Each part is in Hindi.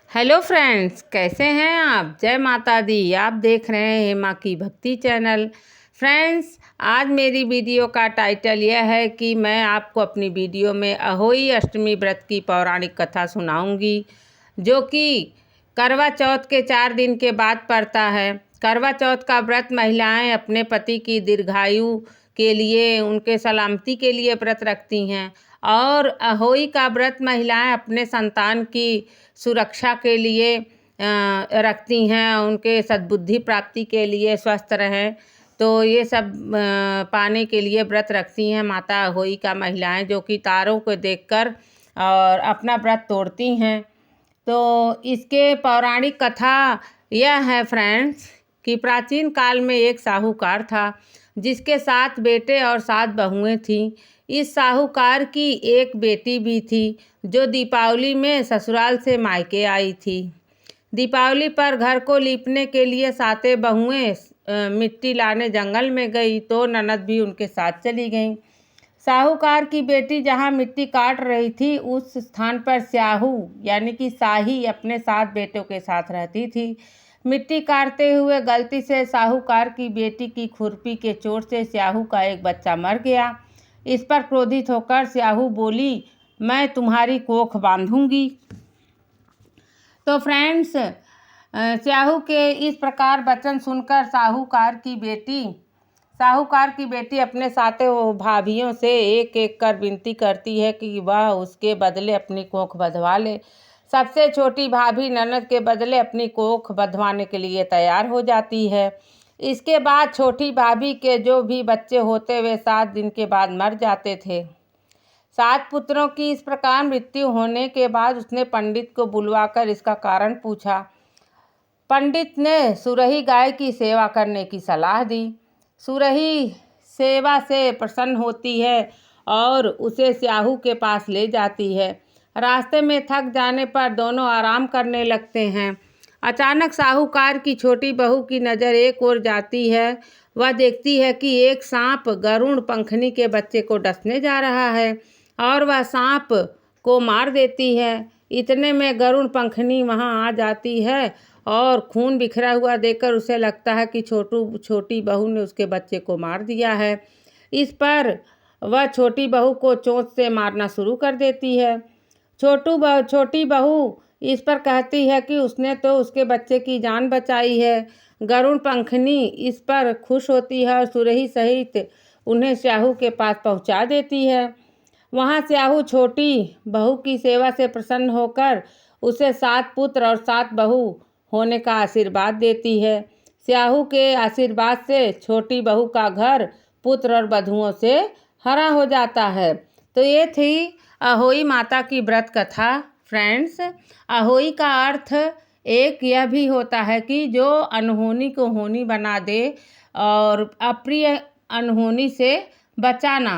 हेलो फ्रेंड्स, कैसे हैं आप। जय माता दी। आप देख रहे हैं हेमा की भक्ति चैनल। फ्रेंड्स, आज मेरी वीडियो का टाइटल यह है कि मैं आपको अपनी वीडियो में अहोई अष्टमी व्रत की पौराणिक कथा सुनाऊंगी, जो कि करवा चौथ के 4 दिन के बाद पड़ता है। करवा चौथ का व्रत महिलाएं अपने पति की दीर्घायु के लिए, उनके सलामती के लिए व्रत रखती हैं। और अहोई का व्रत महिलाएं अपने संतान की सुरक्षा के लिए रखती हैं, उनके सद्बुद्धि प्राप्ति के लिए, स्वस्थ रहें, तो ये सब पाने के लिए व्रत रखती हैं माता अहोई का महिलाएं, जो कि तारों को देखकर और अपना व्रत तोड़ती हैं। तो इसके पौराणिक कथा यह है फ्रेंड्स कि प्राचीन काल में एक साहूकार था, जिसके 7 बेटे और 7 बहुएं थीं। इस साहूकार की एक बेटी भी थी, जो दीपावली में ससुराल से मायके आई थी। दीपावली पर घर को लीपने के लिए 7 बहुएं मिट्टी लाने जंगल में गई, तो ननद भी उनके साथ चली गईं। साहूकार की बेटी जहां मिट्टी काट रही थी, उस स्थान पर स्याहू यानी कि साही अपने 7 बेटों के साथ रहती थी। मिट्टी काटते हुए गलती से साहूकार की बेटी की खुरपी के चोट से स्याहू का एक बच्चा मर गया। इस पर क्रोधित होकर स्याहू बोली, मैं तुम्हारी कोख बांधूंगी। तो फ्रेंड्स, स्याहू के इस प्रकार वचन सुनकर साहूकार की बेटी अपने 7 भाभियों से एक एक कर विनती करती है कि वह उसके बदले अपनी कोख बंधवा ले। सबसे छोटी भाभी ननद के बदले अपनी कोख बंधवाने के लिए तैयार हो जाती है। इसके बाद छोटी भाभी के जो भी बच्चे होते, वे 7 दिन के बाद मर जाते थे। 7 पुत्रों की इस प्रकार मृत्यु होने के बाद उसने पंडित को बुलवाकर इसका कारण पूछा। पंडित ने सुरही गाय की सेवा करने की सलाह दी। सुरही सेवा से प्रसन्न होती है और उसे स्याहू के पास ले जाती है। रास्ते में थक जाने पर दोनों आराम करने लगते हैं। अचानक साहूकार की छोटी बहू की नज़र एक ओर जाती है। वह देखती है कि एक सांप गरुड़ पंखनी के बच्चे को डसने जा रहा है और वह सांप को मार देती है। इतने में गरुड़ पंखनी वहां आ जाती है और खून बिखरा हुआ देखकर उसे लगता है कि छोटी बहू ने उसके बच्चे को मार दिया है। इस पर वह छोटी बहू को चोंच से मारना शुरू कर देती है। छोटी बहू इस पर कहती है कि उसने तो उसके बच्चे की जान बचाई है। गरुड़ पंखनी इस पर खुश होती है और सुरही सहित उन्हें स्याहू के पास पहुंचा देती है। वहां स्याहू छोटी बहू की सेवा से प्रसन्न होकर उसे 7 पुत्र और 7 बहू होने का आशीर्वाद देती है। स्याहू के आशीर्वाद से छोटी बहू का घर पुत्र और बधुओं से हरा हो जाता है। तो ये थी अहोई माता की व्रत कथा। फ्रेंड्स, अहोई का अर्थ एक यह भी होता है कि जो अनहोनी को होनी बना दे और अप्रिय अनहोनी से बचाना।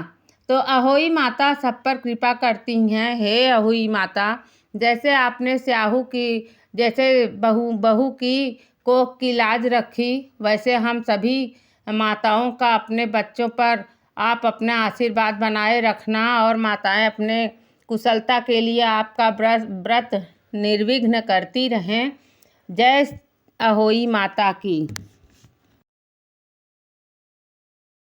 तो अहोई माता सब पर कृपा करती हैं। हे अहोई माता, जैसे आपने स्याहू की जैसे बहू की कोख की लाज रखी, वैसे हम सभी माताओं का अपने बच्चों पर आप अपना आशीर्वाद बनाए रखना और माताएं अपने कुशलता के लिए आपका व्रत निर्विघ्न करती रहें। जय अहोई माता की।